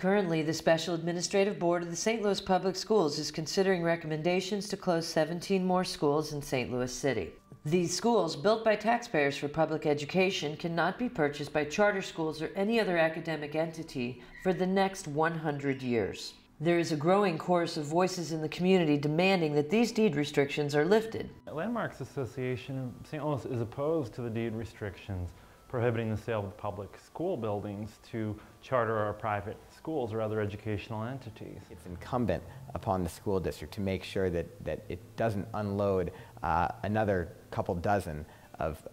Currently, the Special Administrative Board of the St. Louis Public Schools is considering recommendations to close 17 more schools in St. Louis City. These schools, built by taxpayers for public education, cannot be purchased by charter schools or any other academic entity for the next 100 years. There is a growing chorus of voices in the community demanding that these deed restrictions are lifted. The Landmarks Association of St. Louis is opposed to the deed restrictions prohibiting the sale of public school buildings to charter or private schools or other educational entities. It's incumbent upon the school district to make sure that it doesn't unload another couple dozen of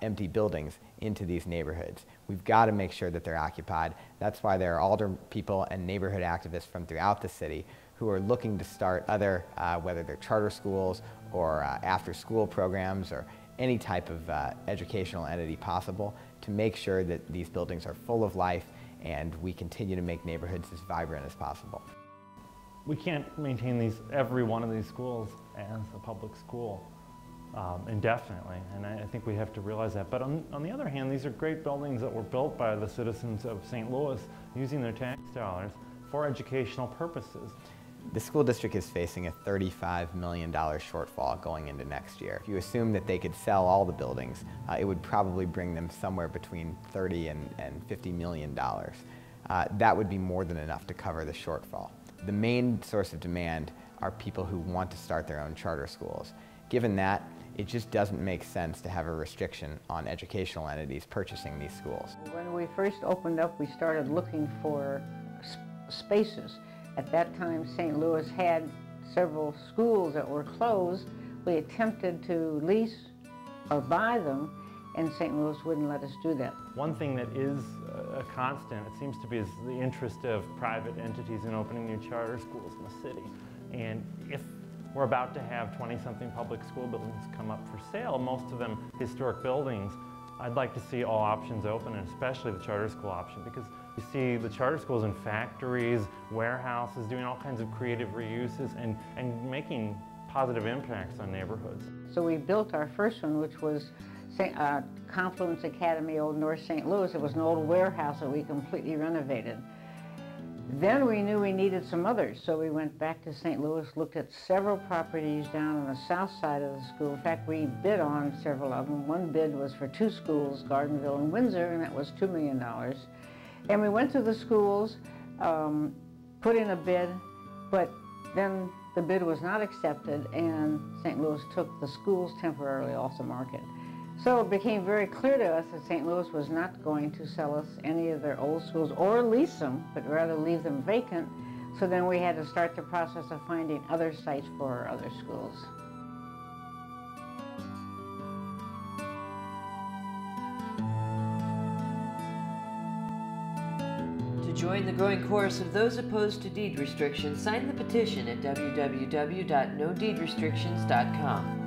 empty buildings into these neighborhoods. We've got to make sure that they're occupied. That's why there are alder people and neighborhood activists from throughout the city who are looking to start other, whether they're charter schools or after-school programs or any type of educational entity possible, to make sure that these buildings are full of life and we continue to make neighborhoods as vibrant as possible. We can't maintain every one of these schools as a public school indefinitely, and I think we have to realize that. But on the other hand, these are great buildings that were built by the citizens of St. Louis using their tax dollars for educational purposes. The school district is facing a $35 million shortfall going into next year. If you assume that they could sell all the buildings, it would probably bring them somewhere between $30 and $50 million. That would be more than enough to cover the shortfall. The main source of demand are people who want to start their own charter schools. Given that, it just doesn't make sense to have a restriction on educational entities purchasing these schools. When we first opened up, we started looking for spaces. At that time, St. Louis had several schools that were closed. We attempted to lease or buy them, and St. Louis wouldn't let us do that. One thing that is a constant, it seems to be, is the interest of private entities in opening new charter schools in the city. And if we're about to have 20-something public school buildings come up for sale, most of them historic buildings, I'd like to see all options open, and especially the charter school option, because you see the charter schools in factories, warehouses, doing all kinds of creative reuses and making positive impacts on neighborhoods. So we built our first one, which was Confluence Academy, Old North St. Louis. It was an old warehouse that we completely renovated. Then we knew we needed some others, so we went back to St. Louis, looked at several properties down on the south side of the school. In fact, we bid on several of them. One bid was for 2 schools, Gardenville and Windsor, and that was $2 million. And we went to the schools, put in a bid, but then the bid was not accepted, and St. Louis took the schools temporarily off the market. So it became very clear to us that St. Louis was not going to sell us any of their old schools or lease them, but rather leave them vacant. So then we had to start the process of finding other sites for our other schools. To join the growing chorus of those opposed to deed restrictions, sign the petition at www.nodeedrestrictions.com.